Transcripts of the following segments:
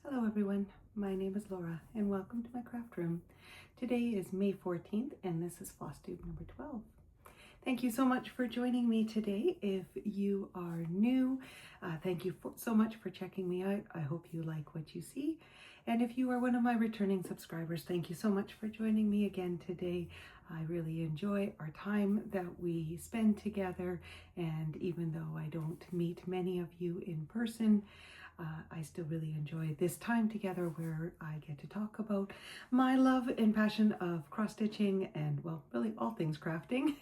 Hello everyone, my name is Laura and welcome to my craft room. Today is May 14th and this is Flosstube number 12. Thank you so much for joining me today. If you are new, thank you so much for checking me out. I hope you like what you see. And if you are one of my returning subscribers, thank you so much for joining me again today. I really enjoy our time that we spend together, and even though I don't meet many of you in person, I still really enjoy this time together where I get to talk about my love and passion of cross-stitching and, well, really all things crafting,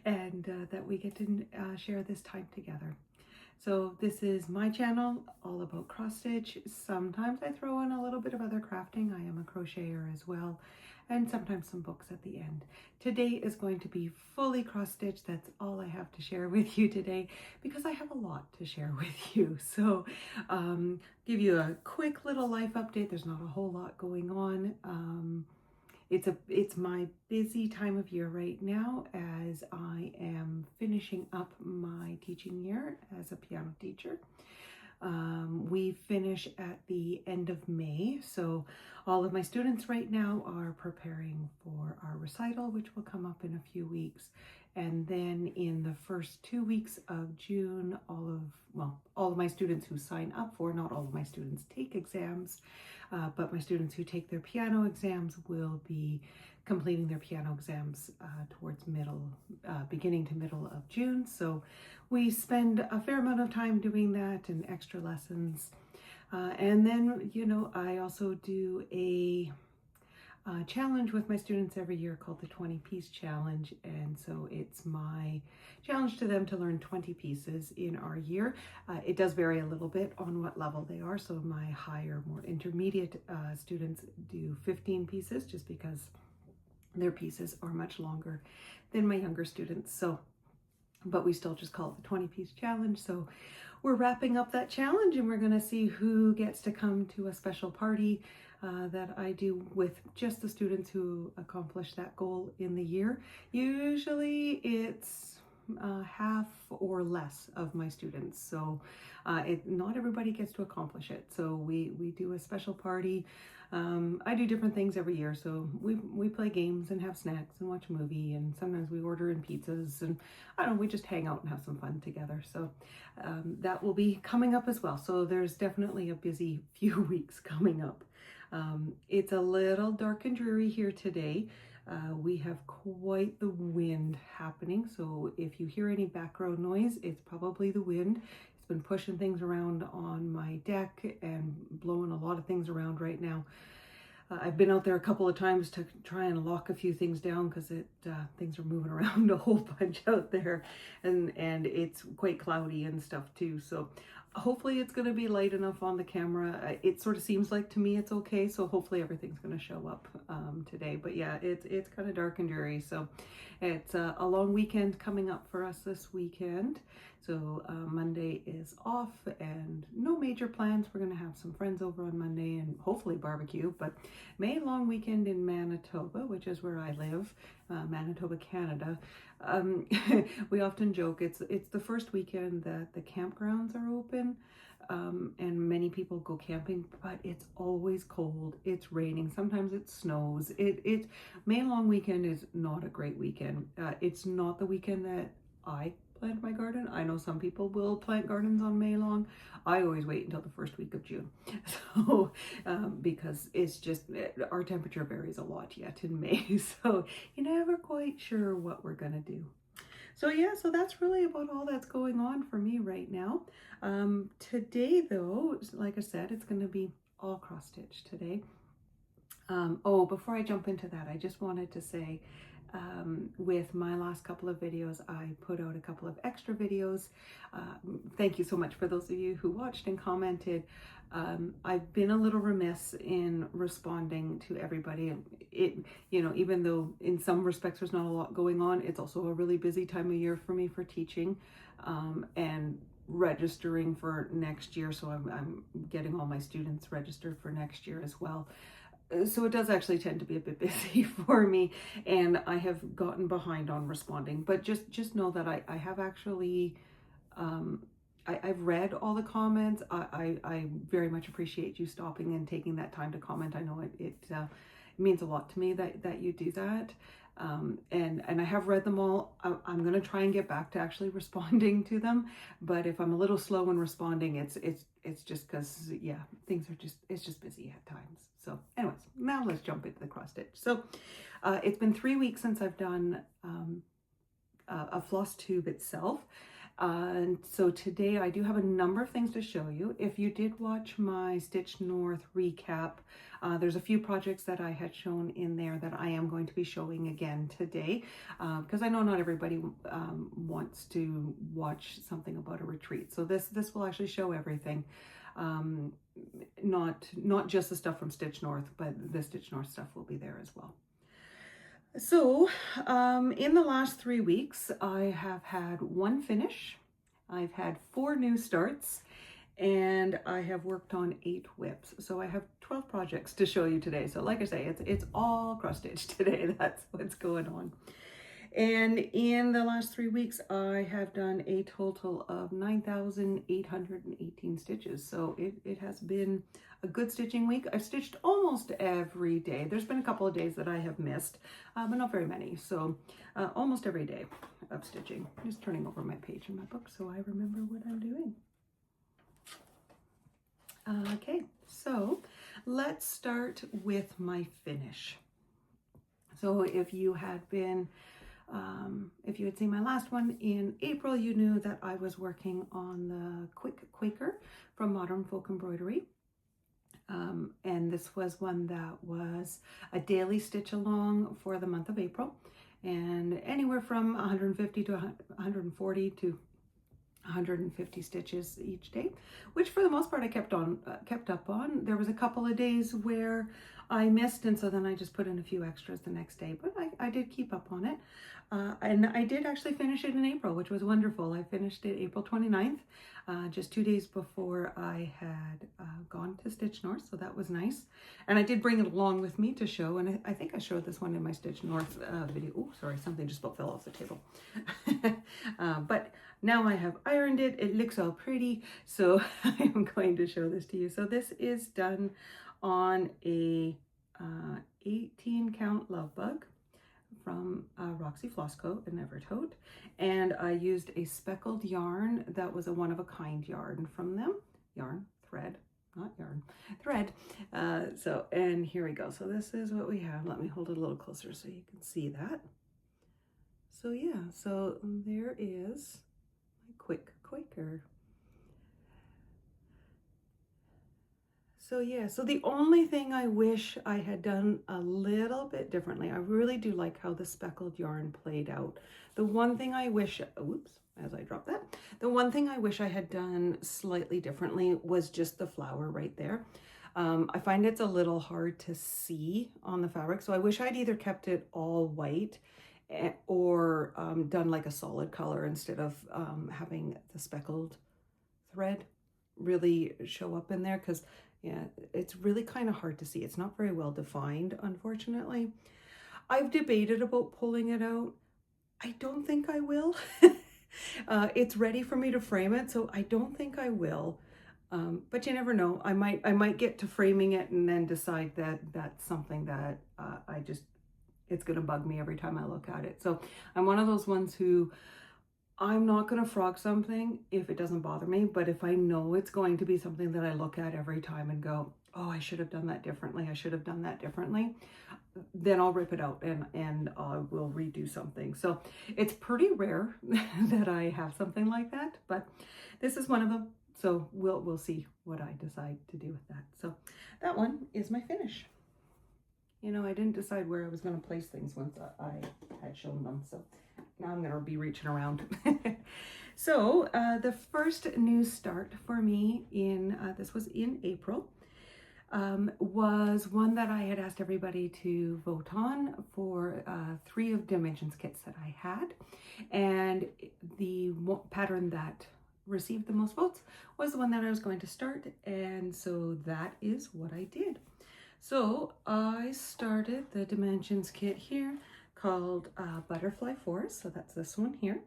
and that we get to share this time together. So this is my channel, all about cross-stitch. Sometimes I throw in a little bit of other crafting. I am a crocheter as well, and sometimes some books at the end. Today is going to be fully cross-stitch. That's all I have to share with you today because I have a lot to share with you. So give you a quick little life update. There's not a whole lot going on. It's my busy time of year right now as I am finishing up my teaching year as a piano teacher. We finish at the end of May, so all of my students right now are preparing for our recital, which will come up in a few weeks. And then in the first 2 weeks of June, all of my students who sign up for, not all of my students take exams, but my students who take their piano exams will be completing their piano exams towards beginning to middle of June. So we spend a fair amount of time doing that and extra lessons. And then, I also do a challenge with my students every year called the 20-piece challenge, and so it's my challenge to them to learn 20 pieces in our year. It does vary a little bit on what level they are, so my higher, more intermediate students do 15 pieces just because their pieces are much longer than my younger students. But we still just call it the 20-piece challenge. So we're wrapping up that challenge and we're going to see who gets to come to a special party that I do with just the students who accomplish that goal in the year. Usually it's half or less of my students. So not everybody gets to accomplish it. So we do a special party. I do different things every year. So we play games and have snacks and watch a movie, and sometimes we order in pizzas, and I don't know, we just hang out and have some fun together. So that will be coming up as well. So there's definitely a busy few weeks coming up. It's a little dark and dreary here today. We have quite the wind happening, so if you hear any background noise, it's probably the wind. It's been pushing things around on my deck and blowing a lot of things around right now. I've been out there a couple of times to try and lock a few things down because things are moving around a whole bunch out there, and it's quite cloudy and stuff too. So hopefully it's going to be light enough on the camera. It sort of seems like to me it's okay, so hopefully everything's going to show up today. But yeah, it's kind of dark and dreary, so it's a long weekend coming up for us this weekend. So Monday is off and no major plans. We're going to have some friends over on Monday and hopefully barbecue, but May long weekend in Manitoba, which is where I live, Manitoba, Canada. We often joke it's the first weekend that the campgrounds are open, and many people go camping, but it's always cold. It's raining. Sometimes it snows. May long weekend is not a great weekend. It's not the weekend that I plant my garden. I know some people will plant gardens on May long. I always wait until the first week of June. So because it's just, our temperature varies a lot yet in May. So you're never quite sure what we're gonna do. So yeah, so that's really about all that's going on for me right now. Today though, like I said, it's gonna be all cross stitch today. Before I jump into that, I just wanted to say, with my last couple of videos, I put out a couple of extra videos. Thank you so much for those of you who watched and commented. I've been a little remiss in responding to everybody. Even though in some respects there's not a lot going on, it's also a really busy time of year for me for teaching and registering for next year. So I'm getting all my students registered for next year as well. So it does actually tend to be a bit busy for me, and I have gotten behind on responding. But just know that I have actually I've read all the comments. I very much appreciate you stopping and taking that time to comment. I know it means a lot to me that you do that. And I have read them all. I'm going to try and get back to actually responding to them. But if I'm a little slow in responding, it's just because, yeah, it's just busy at times. So anyways, now let's jump into the cross stitch. So it's been 3 weeks since I've done a floss tube itself. And so today I do have a number of things to show you. If you did watch my Stitch North recap, there's a few projects that I had shown in there that I am going to be showing again today, because I know not everybody wants to watch something about a retreat. So this will actually show everything, not just the stuff from Stitch North, but the Stitch North stuff will be there as well. So in the last 3 weeks, I have had 1 finish, I've had 4 new starts, and I have worked on 8 whips. So I have 12 projects to show you today. So like I say, it's all cross stitch today. That's what's going on. And in the last 3 weeks, I have done a total of 9,818 stitches. So it has been a good stitching week. I've stitched almost every day. There's been a couple of days that I have missed, but not very many. So almost every day of stitching. I'm just turning over my page in my book so I remember what I'm doing. Okay, so let's start with my finish. So if you had seen my last one in April, you knew that I was working on the Quick Quaker from Modern Folk Embroidery. And this was one that was a daily stitch along for the month of April, and anywhere from 150 to 140 to 150 stitches each day, which for the most part I kept up on. There was a couple of days where I missed, and so then I just put in a few extras the next day, but I did keep up on it. And I did actually finish it in April, which was wonderful. I finished it April 29th, just 2 days before I had gone to Stitch North, so that was nice. And I did bring it along with me to show, and I think I showed this one in my Stitch North video. Oh, sorry, something just about fell off the table. But now I have ironed it. It looks all pretty, so I'm going to show this to you. So this is done on a 18 count love bug from Roxy Floss Co. in Evertote, and I used a speckled yarn that was a one-of-a-kind yarn from them. Thread. So, and here we go. So this is what we have. Let me hold it a little closer so you can see that. So yeah, so there is my Quick Quaker. So yeah, so the only thing I wish I had done a little bit differently, I really do like how the speckled yarn played out. The one thing I wish, oops, as I drop that, the one thing I wish I had done slightly differently was just the flower right there. I find it's a little hard to see on the fabric, so I wish I'd either kept it all white or done like a solid color instead of having the speckled thread really show up in there, because yeah, it's really kind of hard to see. It's not very well defined, unfortunately. I've debated about pulling it out. I don't think I will. It's ready for me to frame it, so I don't think I will. But you never know. I might get to framing it and then decide that that's something that it's going to bug me every time I look at it. So I'm one of those ones who I'm not going to frog something if it doesn't bother me, but if I know it's going to be something that I look at every time and go, oh, I should have done that differently, I should have done that differently, then I'll rip it out and I will redo something. So it's pretty rare that I have something like that, but this is one of them. So we'll see what I decide to do with that. So that one is my finish. You know, I didn't decide where I was going to place things once I had shown them, so now I'm going to be reaching around. So the first new start for me this was in April, was one that I had asked everybody to vote on for 3 of Dimensions kits that I had, and the pattern that received the most votes was the one that I was going to start, and so that is what I did. So I started the Dimensions kit here called Butterfly Forest, so that's this one here.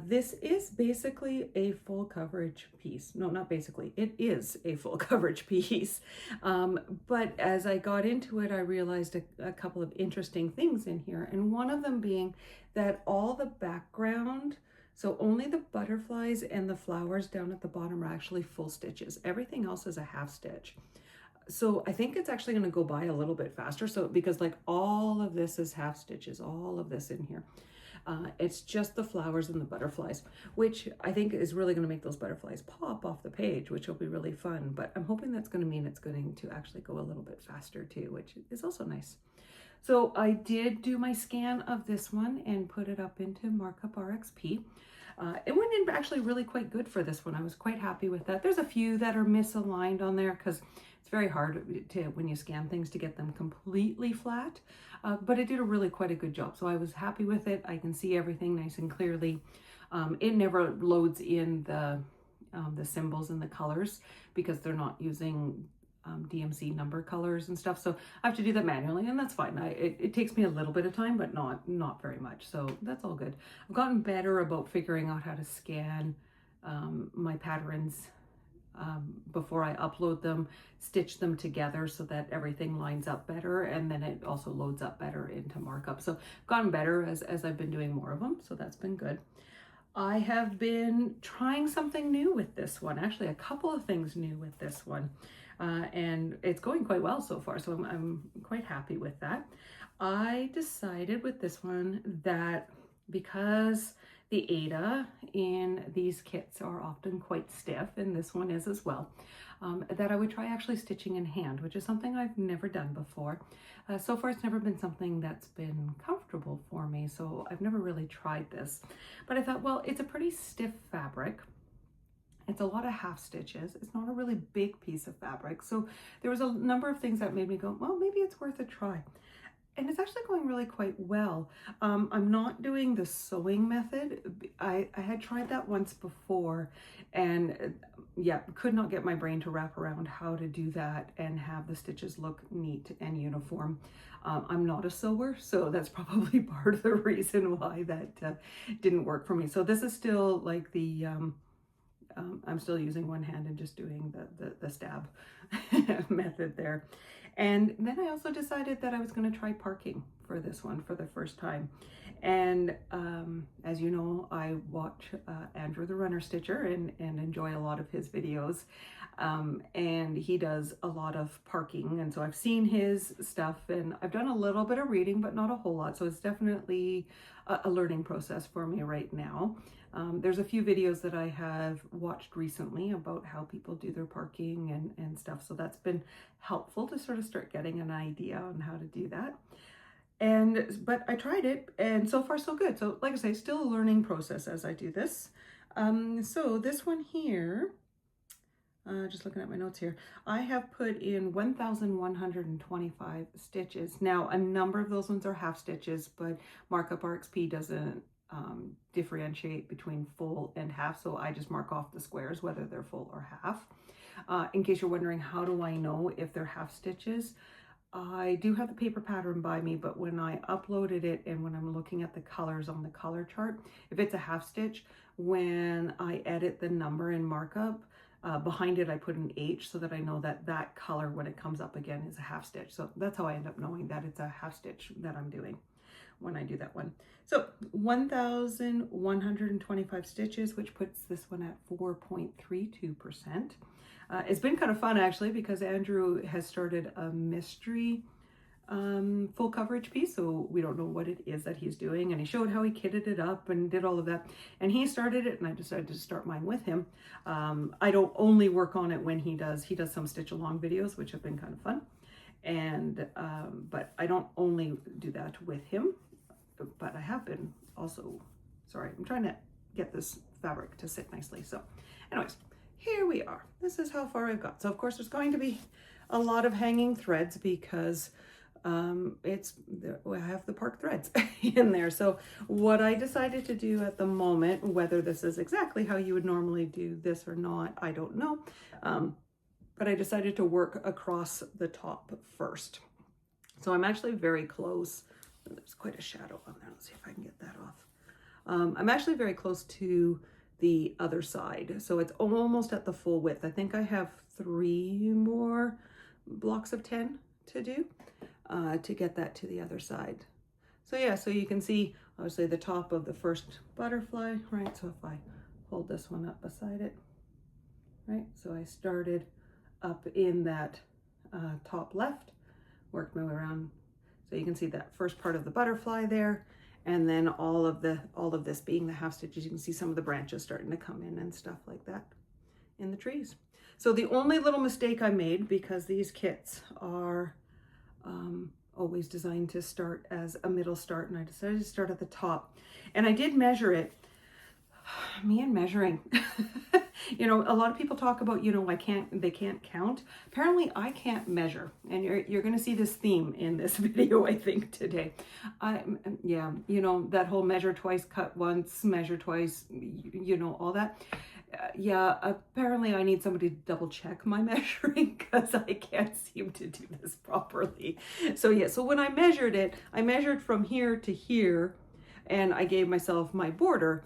This is basically a full coverage piece. No, not basically, it is a full coverage piece. But as I got into it, I realized a couple of interesting things in here. And one of them being that all the background, so only the butterflies and the flowers down at the bottom are actually full stitches. Everything else is a half stitch. So I think it's actually going to go by a little bit faster. So because like all of this is half stitches, all of this in here. It's just the flowers and the butterflies, which I think is really going to make those butterflies pop off the page, which will be really fun. But I'm hoping that's going to mean it's going to actually go a little bit faster too, which is also nice. So I did do my scan of this one and put it up into Markup RXP. It went in actually really quite good for this one. I was quite happy with that. There's a few that are misaligned on there because it's very hard to, when you scan things, to get them completely flat, but it did a really quite a good job. So I was happy with it. I can see everything nice and clearly. It never loads in the symbols and the colors because they're not using DMC number colors and stuff, so I have to do that manually, and that's fine. It takes me a little bit of time, but not very much, so that's all good. I've gotten better about figuring out how to scan my patterns before I upload them, stitch them together so that everything lines up better, and then it also loads up better into Markup. So I've gotten better as I've been doing more of them, so that's been good. I have been trying something new with this one, actually a couple of things new with this one. And it's going quite well so far, so I'm quite happy with that. I decided with this one that because the Ada in these kits are often quite stiff, and this one is as well, that I would try actually stitching in hand, which is something I've never done before. So far it's never been something that's been comfortable for me, so I've never really tried this. But I thought, well, it's a pretty stiff fabric. It's a lot of half stitches. It's not a really big piece of fabric. So there was a number of things that made me go, well, maybe it's worth a try. And it's actually going really quite well. I'm not doing the sewing method. I had tried that once before, and yeah, could not get my brain to wrap around how to do that and have the stitches look neat and uniform. I'm not a sewer, so that's probably part of the reason why that didn't work for me. So this is still like the I'm still using one hand and just doing the stab method there. And then I also decided that I was going to try parking for this one for the first time. And as you know, I watch Andrew the Runner Stitcher and enjoy a lot of his videos. And he does a lot of parking. And so I've seen his stuff and I've done a little bit of reading, but not a whole lot. So it's definitely a learning process for me right now. There's a few videos that I have watched recently about how people do their parking and stuff. So that's been helpful to sort of start getting an idea on how to do that. But I tried it and so far so good. So like I say, still a learning process as I do this. So this one here, just looking at my notes here, I have put in 1,125 stitches. Now, a number of those ones are half stitches, but Markup RXP doesn't differentiate between full and half, so I just mark off the squares whether they're full or half. In case you're wondering, how do I know if they're half stitches? I do have the paper pattern by me, but when I uploaded it and when I'm looking at the colors on the color chart, if it's a half stitch, when I edit the number in Markup, behind it I put an H so that I know that that color when it comes up again is a half stitch. So that's how I end up knowing that it's a half stitch that I'm doing when I do that one. So 1,125 stitches, which puts this one at 4.32%. It's been kind of fun actually because Andrew has started a mystery full coverage piece, so we don't know what it is that he's doing, and he showed how he kitted it up and did all of that, and he started it and I decided to start mine with him. I don't only work on it when he does some stitch along videos, which have been kind of fun, and but I don't only do that with him, but I have been also, sorry, I'm trying to get this fabric to sit nicely. So anyways, here we are. This is how far I've got. So of course there's going to be a lot of hanging threads because I have the park threads in there. So what I decided to do at the moment, whether this is exactly how you would normally do this or not, I don't know. But I decided to work across the top first. So I'm actually very close. There's quite a shadow on there. Let's see if I can get that off. I'm actually very close to the other side, so it's almost at the full width. I think I have 3 more blocks of 10 to do to get that to the other side. So yeah, so you can see obviously the top of the first butterfly, right? So if I hold this one up beside it, right? So I started up in that top left, worked my way around. So you can see that first part of the butterfly there, and then all of this being the half stitches. You can see some of the branches starting to come in and stuff like that in the trees. So the only little mistake I made, because these kits are always designed to start as a middle start, and I decided to start at the top, and I did measure it. Me and measuring. You know, a lot of people talk about, you know, they can't count. Apparently I can't measure, and you're going to see this theme in this video, I think, today. Yeah, you know, that whole measure twice, cut once, measure twice, you know, all that. Yeah, apparently I need somebody to double check my measuring, because I can't seem to do this properly. So yeah, so when I measured it, I measured from here to here, and I gave myself my border,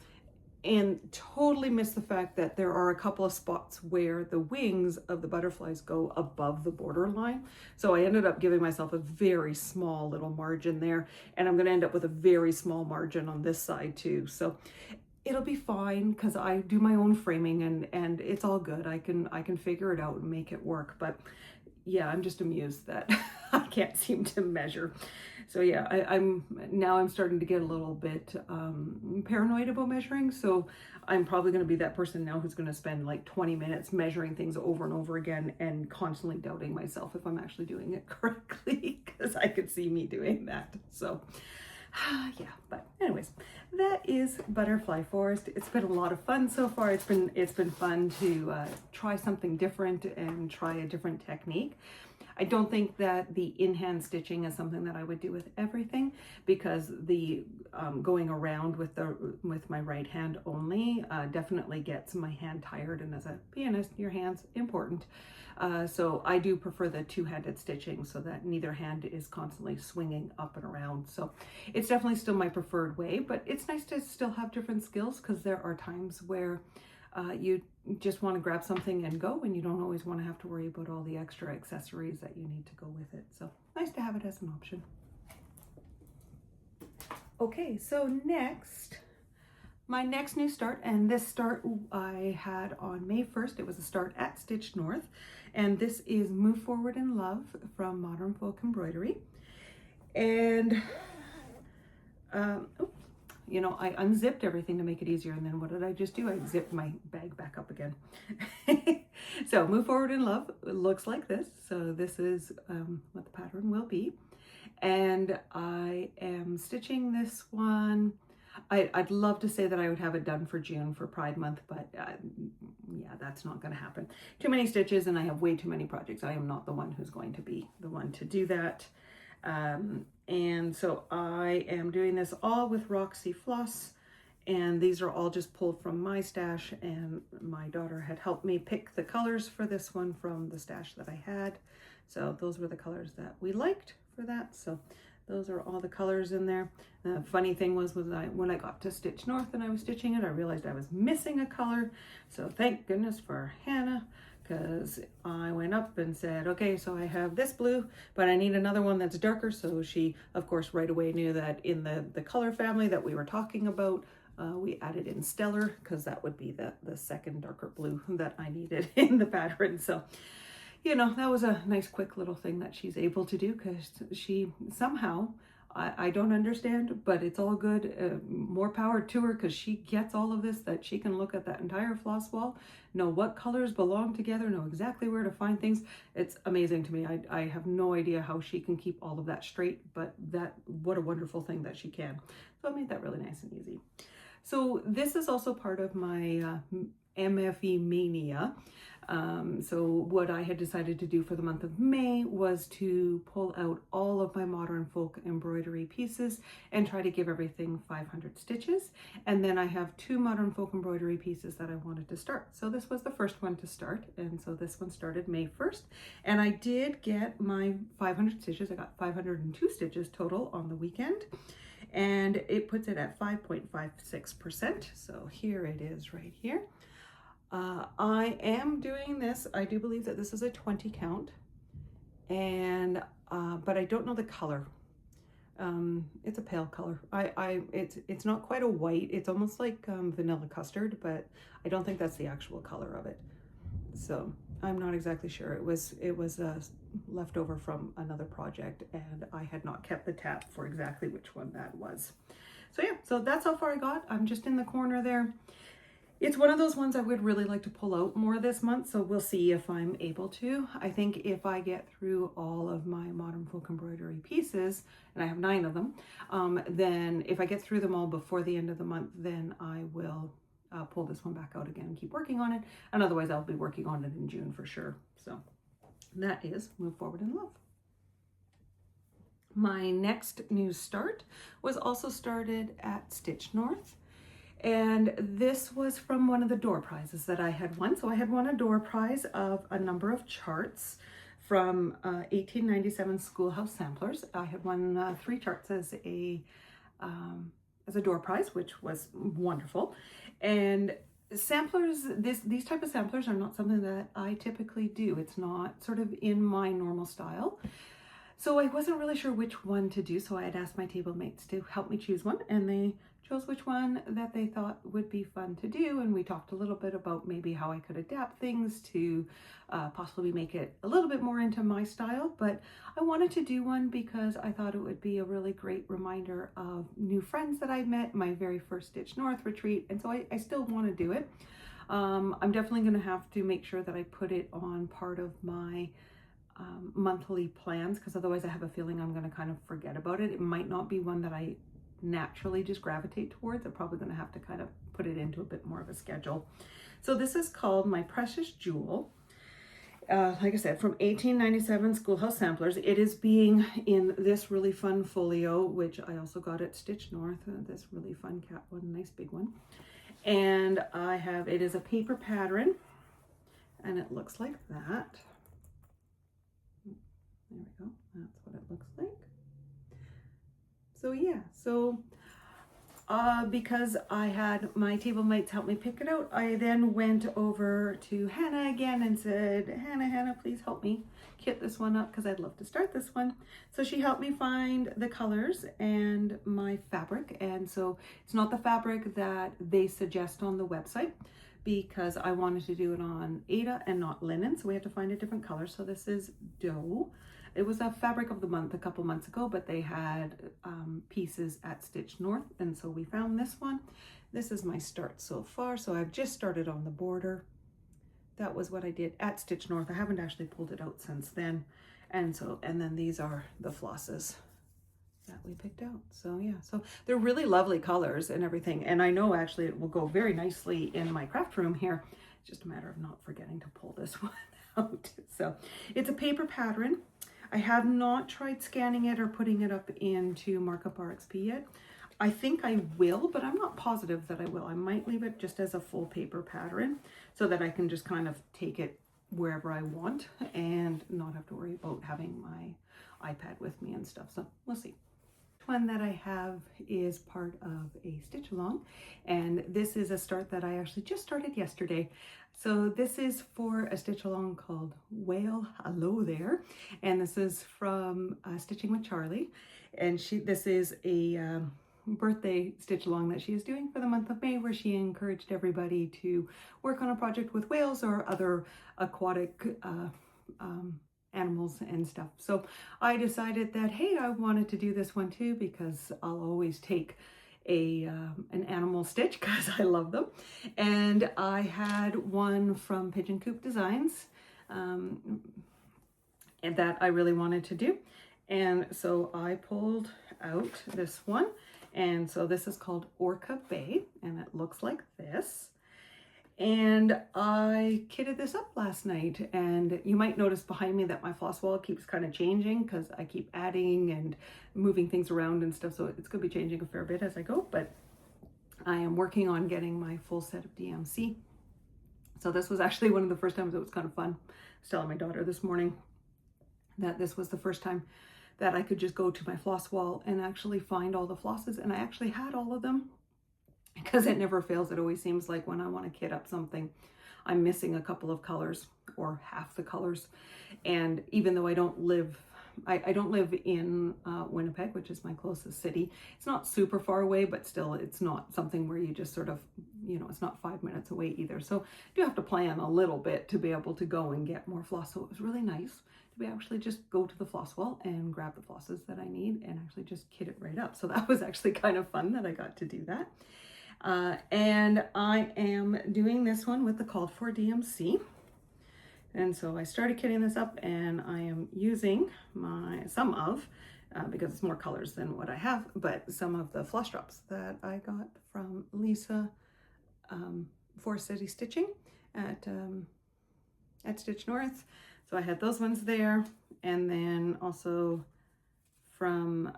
and totally missed the fact that there are a couple of spots where the wings of the butterflies go above the border line. So I ended up giving myself a very small little margin there, and I'm going to end up with a very small margin on this side too. So it'll be fine, because I do my own framing, and it's all good. I can figure it out and make it work. But yeah, I'm just amused that I can't seem to measure. So yeah, I'm starting to get a little bit paranoid about measuring. So I'm probably going to be that person now who's going to spend like 20 minutes measuring things over and over again, and constantly doubting myself if I'm actually doing it correctly, because I could see me doing that. So yeah, but anyways, that is Butterfly Forest. It's been a lot of fun so far. It's been fun to try something different and try a different technique. I don't think that the in-hand stitching is something that I would do with everything, because the going around with my right hand only definitely gets my hand tired, and as a pianist, your hand's important. So I do prefer the two-handed stitching, so that neither hand is constantly swinging up and around. So it's definitely still my preferred way, but it's nice to still have different skills, because there are times where you just want to grab something and go, and you don't always want to have to worry about all the extra accessories that you need to go with it. So nice to have it as an option. Okay, so my next new start, and this start I had on May 1st. It was a start at Stitch North, and this is Move Forward in Love from Modern Folk Embroidery. And you know, I unzipped everything to make it easier, and then what did I just do? I zipped my bag back up again. So Move Forward in Love looks like this. So this is what the pattern will be, and I am stitching this one. I'd love to say that I would have it done for June, for Pride Month, but yeah, that's not going to happen. Too many stitches, and I have way too many projects. I am not the one who's going to be the one to do that. And so I am doing this all with Roxy Floss, and these are all just pulled from my stash, and my daughter had helped me pick the colors for this one from the stash that I had. So those were the colors that we liked for that. So those are all the colors in there. The funny thing was when I got to Stitch North and I was stitching it, I realized I was missing a color. So thank goodness for Hannah, because I went up and said, okay, so I have this blue, but I need another one that's darker. So she, of course, right away knew that in the color family that we were talking about, we added in Stellar, because that would be the second darker blue that I needed in the pattern. So, you know, that was a nice quick little thing that she's able to do, because she somehow, I don't understand, but it's all good. More power to her, because she gets all of this, that she can look at that entire floss wall, know what colors belong together, know exactly where to find things. It's amazing to me. I have no idea how she can keep all of that straight, but what a wonderful thing that she can. So I made that really nice and easy. So this is also part of my MFE Mania. So what I had decided to do for the month of May was to pull out all of my modern folk embroidery pieces and try to give everything 500 stitches. And then I have 2 modern folk embroidery pieces that I wanted to start. So this was the first one to start. And so this one started May 1st. And I did get my 500 stitches. I got 502 stitches total on the weekend. and it puts it at 5.56%. So here it is right here. I am doing this, I do believe that this is a 20 count, and but I don't know the color. It's a pale color. It's not quite a white, it's almost like vanilla custard, but I don't think that's the actual color of it. So I'm not exactly sure. It was leftover from another project, and I had not kept the tap for exactly which one that was. So yeah, so that's how far I got. I'm just in the corner there. It's one of those ones I would really like to pull out more this month, so we'll see if I'm able to. I think if I get through all of my modern folk embroidery pieces, and I have 9 of them, then if I get through them all before the end of the month, then I will pull this one back out again and keep working on it. And otherwise I'll be working on it in June for sure. So that is Move Forward in Love. My next new start was also started at Stitch North. And this was from one of the door prizes that I had won. So I had won a door prize of a number of charts from 1897 Schoolhouse samplers. I had won 3 charts as a door prize, which was wonderful. And samplers, these type of samplers are not something that I typically do. It's not sort of in my normal style. So I wasn't really sure which one to do. So I had asked my table mates to help me choose one, and they chose which one that they thought would be fun to do. And we talked a little bit about maybe how I could adapt things to possibly make it a little bit more into my style. But I wanted to do one because I thought it would be a really great reminder of new friends that I met, my very first Stitch North retreat. And so I still want to do it. I'm definitely going to have to make sure that I put it on part of my monthly plans, because otherwise I have a feeling I'm going to kind of forget about it. It might not be one that I naturally just gravitate towards. I'm probably going to have to kind of put it into a bit more of a schedule. So this is called My Precious Jewel. Like I said, from 1897 Schoolhouse Samplers. It is being in this really fun folio, which I also got at Stitch North. This really fun cat one, nice big one. And it is a paper pattern, and it looks like that. There we go. That's what it looks like. So yeah, so because I had my table mates help me pick it out, I then went over to Hannah again and said, Hannah, please help me kit this one up because I'd love to start this one. So she helped me find the colors and my fabric. And so it's not the fabric that they suggest on the website, because I wanted to do it on Aida and not linen. So we had to find a different color. So this is dough. It was a fabric of the month a couple months ago, but they had pieces at Stitch North, and so we found this one. This is my start so far. So I've just started on the border. That was what I did at Stitch North. I haven't actually pulled it out since then. And then these are the flosses that we picked out. So yeah, so they're really lovely colors and everything. And I know actually it will go very nicely in my craft room here. It's just a matter of not forgetting to pull this one out. So it's a paper pattern. I have not tried scanning it or putting it up into Markup RXP yet. I think I will, but I'm not positive that I will. I might leave it just as a full paper pattern so that I can just kind of take it wherever I want and not have to worry about having my iPad with me and stuff. So we'll see. One that I have is part of a stitch along, and this is a start that I actually just started yesterday. So this is for a stitch along called Whale Hello There, and this is from Stitching with Charlie, and this is a birthday stitch along that she is doing for the month of May, where she encouraged everybody to work on a project with whales or other aquatic animals and stuff. So I decided that, hey, I wanted to do this one too, because I'll always take an animal stitch because I love them. And I had one from Pigeon Coop Designs and that I really wanted to do. And so I pulled out this one. And so this is called Orca Bay, and it looks like this. And I kitted this up last night, and you might notice behind me that my floss wall keeps kind of changing because I keep adding and moving things around and stuff, so it's going to be changing a fair bit as I go, but I am working on getting my full set of DMC. So this was actually one of the first times. It was kind of fun. I was telling my daughter this morning that this was the first time that I could just go to my floss wall and actually find all the flosses. And I actually had all of them, because it never fails. It always seems like when I want to kit up something, I'm missing a couple of colors or half the colors. And even though I don't live in Winnipeg, which is my closest city, it's not super far away, but still it's not something where you just sort of, you know, it's not 5 minutes away either. So I do have to plan a little bit to be able to go and get more floss. So it was really nice to be actually just go to the floss wall and grab the flosses that I need and actually just kit it right up. So that was actually kind of fun that I got to do that. And I am doing this one with the called for DMC. And so I started kitting this up, and I am using because it's more colors than what I have, but some of the floss drops that I got from Lisa, Forest City Stitching at Stitch North. So I had those ones there, and then also from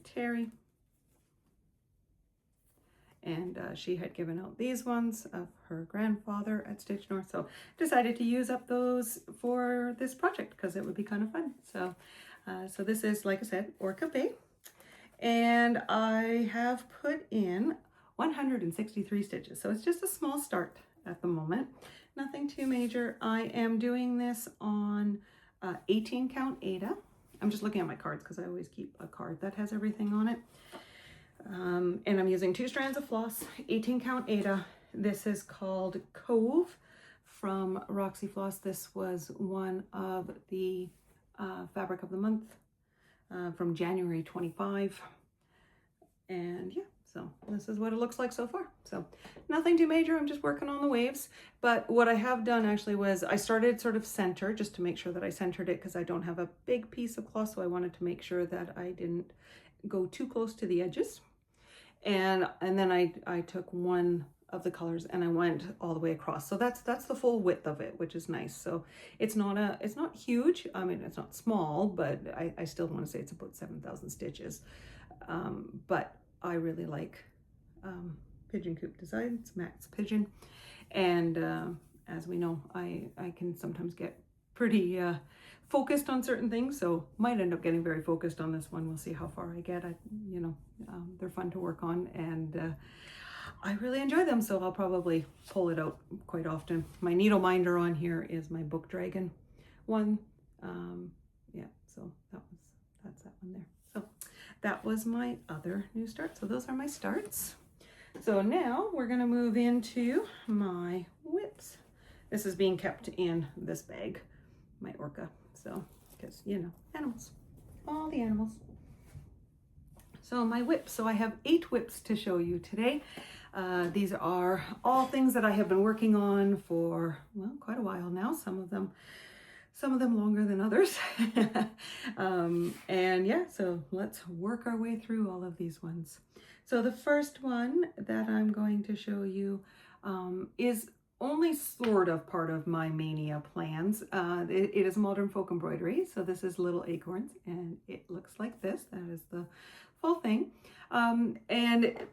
Terry. And she had given out these ones of her grandfather at Stitch North. So decided to use up those for this project because it would be kind of fun. So, so this is, like I said, Orca Bay. And I have put in 163 stitches. So it's just a small start at the moment. Nothing too major. I am doing this on 18 count Aida. I'm just looking at my cards because I always keep a card that has everything on it. And I'm using 2 strands of floss, 18 count Aida. This is called Cove from Roxy Floss. This was one of the fabric of the month from January 25. And yeah, so this is what it looks like so far. So nothing too major. I'm just working on the waves. But what I have done actually was I started sort of center just to make sure that I centered it, because I don't have a big piece of cloth. So I wanted to make sure that I didn't go too close to the edges. And then I took one of the colors and I went all the way across. So that's the full width of it, which is nice. So it's not huge. I mean, it's not small, but I still want to say it's about 7,000 stitches. But I really like Pigeon Coop designs, Max Pigeon. And as we know, I can sometimes get pretty focused on certain things, so might end up getting very focused on this one. We'll see how far I get. They're fun to work on, and I really enjoy them, so I'll probably pull it out quite often. My needle minder on here is my Book Dragon one. Yeah, so that's that one there. So that was my other new start. So those are my starts. So now we're going to move into my whips. This is being kept in this bag, my Orca. So, because, you know, animals, all the animals. So my whips, so I have 8 whips to show you today. These are all things that I have been working on for, well, quite a while now. Some of them longer than others. And yeah, so let's work our way through all of these ones. So the first one that I'm going to show you is only sort of part of my Mania plans. It is modern folk embroidery. So this is Little Acorns, and it looks like this. That is the full thing. And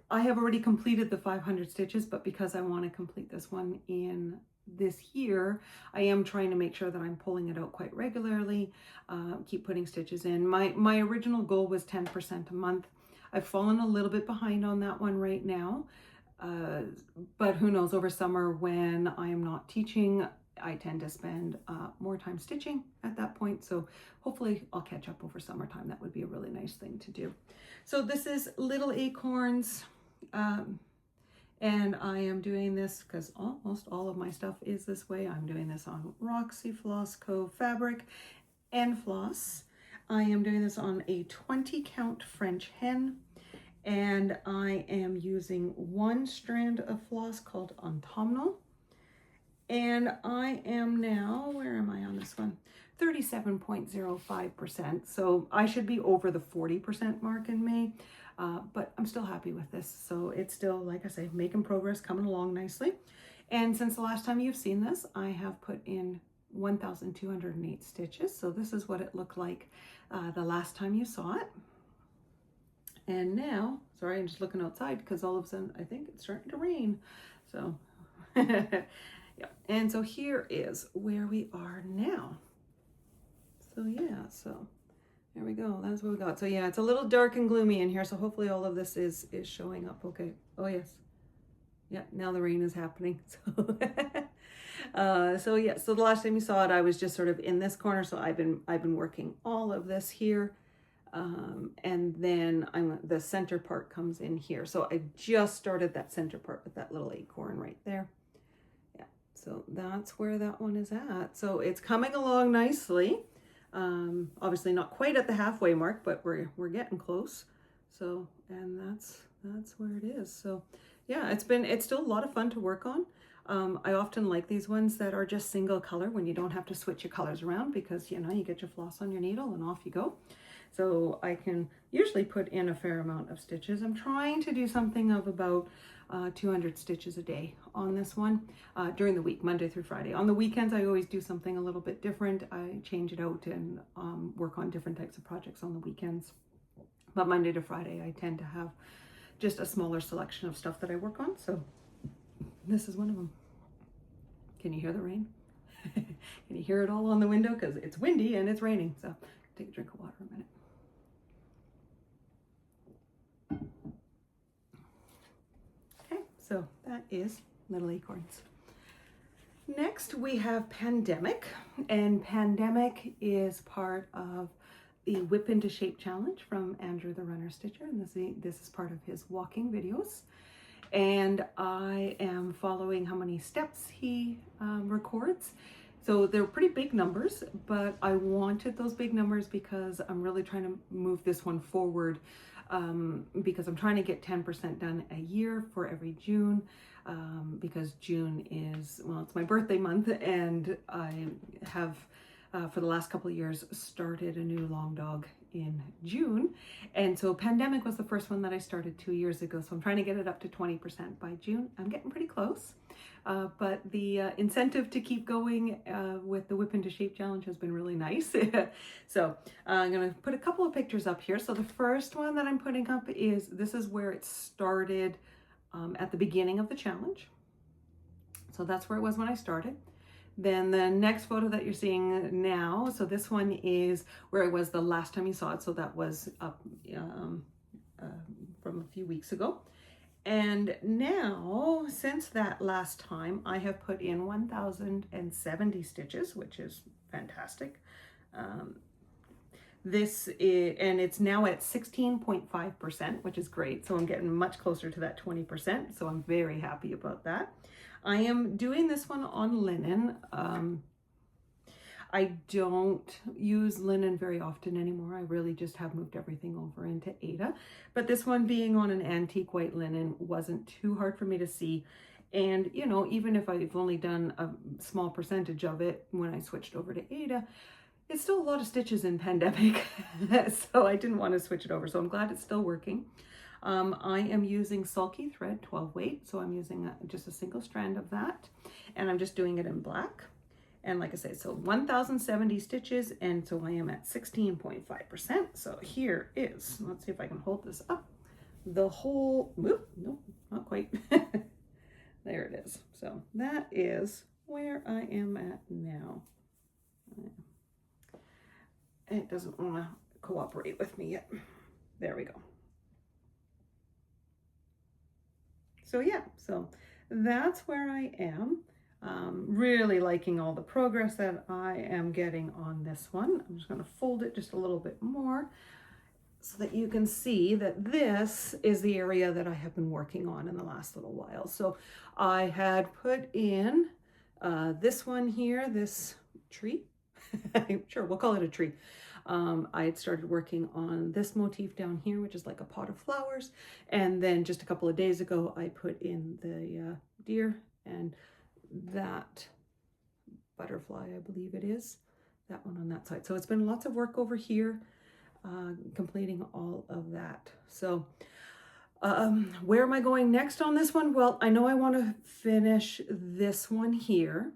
I have already completed the 500 stitches, but because I want to complete this one in this year, I am trying to make sure that I'm pulling it out quite regularly, keep putting stitches in. My original goal was 10% a month. I've fallen a little bit behind on that one right now. But who knows, over summer when I am not teaching, I tend to spend more time stitching at that point. So hopefully I'll catch up over summertime. That would be a really nice thing to do. So this is Little Acorns. And I am doing this because almost all of my stuff is this way. I'm doing this on Roxy Floss Co. fabric and floss. I am doing this on a 20 count French hen. And I am using 1 strand of floss called autumnal. And I am now, where am I on this one? 37.05%. So I should be over the 40% mark in May, but I'm still happy with this. So it's still, like I say, making progress, coming along nicely. And since the last time you've seen this, I have put in 1,208 stitches. So this is what it looked like the last time you saw it. And now, sorry, I'm just looking outside because all of a sudden I think it's starting to rain. So, yeah. And so here is where we are now. So yeah, so there we go. That's what we got. So yeah, it's a little dark and gloomy in here. So hopefully all of this is showing up okay. Oh yes. Yeah, now the rain is happening. So so yeah, so the last time you saw it, I was just sort of in this corner. So I've been working all of this here. And then the center part comes in here. So I just started that center part with that little acorn right there. Yeah, so that's where that one is at. So it's coming along nicely. Obviously not quite at the halfway mark, but we're getting close. So, and that's where it is. So yeah, it's still a lot of fun to work on. I often like these ones that are just single color when you don't have to switch your colors around, because you know, you get your floss on your needle and off you go. So I can usually put in a fair amount of stitches. I'm trying to do something of about 200 stitches a day on this one during the week, Monday through Friday. On the weekends, I always do something a little bit different. I change it out and work on different types of projects on the weekends. But Monday to Friday, I tend to have just a smaller selection of stuff that I work on. So this is one of them. Can you hear the rain? Can you hear it all on the window? Because it's windy and it's raining. So take a drink of water a minute. So that is Little Acorns. Next we have Pandemic, and Pandemic is part of the Whip into Shape challenge from Andrew the Runner Stitcher, and this is part of his walking videos. And I am following how many steps he records. So they're pretty big numbers, but I wanted those big numbers because I'm really trying to move this one forward, because I'm trying to get 10% done a year for every June, because June is, well, it's my birthday month, and I have for the last couple of years started a new long dog in June. And so Pandemic was the first one that I started 2 years ago. So I'm trying to get it up to 20% by June. I'm getting pretty close. But the incentive to keep going with the Whip into Shape challenge has been really nice. So I'm going to put a couple of pictures up here. So the first one that I'm putting up this is where it started at the beginning of the challenge. So that's where it was when I started. Then the next photo that you're seeing now, so this one is where it was the last time you saw it. So that was up from a few weeks ago. And now, since that last time, I have put in 1,070 stitches, which is fantastic. This is, and it's now at 16.5%, which is great. So I'm getting much closer to that 20%. So I'm very happy about that. I am doing this one on linen. I don't use linen very often anymore. I really just have moved everything over into Aida. But this one being on an antique white linen wasn't too hard for me to see. And, you know, even if I've only done a small percentage of it when I switched over to Aida, it's still a lot of stitches in Pandemic. So I didn't want to switch it over. So I'm glad it's still working. I am using sulky thread 12 weight, so I'm using just a single strand of that, and I'm just doing it in black. And like I say, so 1,070 stitches, and so I am at 16.5%. So here is, let's see if I can hold this up, the whole, whoop, nope, not quite. There it is. So that is where I am at now. It doesn't want to cooperate with me yet. There we go. So yeah, so that's where I am. Really liking all the progress that I am getting on this one. I'm just going to fold it just a little bit more so that you can see that this is the area that I have been working on in the last little while. So I had put in this one here, this tree. Sure, we'll call it a tree. I had started working on this motif down here, which is like a pot of flowers. And then just a couple of days ago, I put in the deer and that butterfly, I believe it is, that one on that side. So it's been lots of work over here, completing all of that. So where am I going next on this one? Well, I know I want to finish this one here.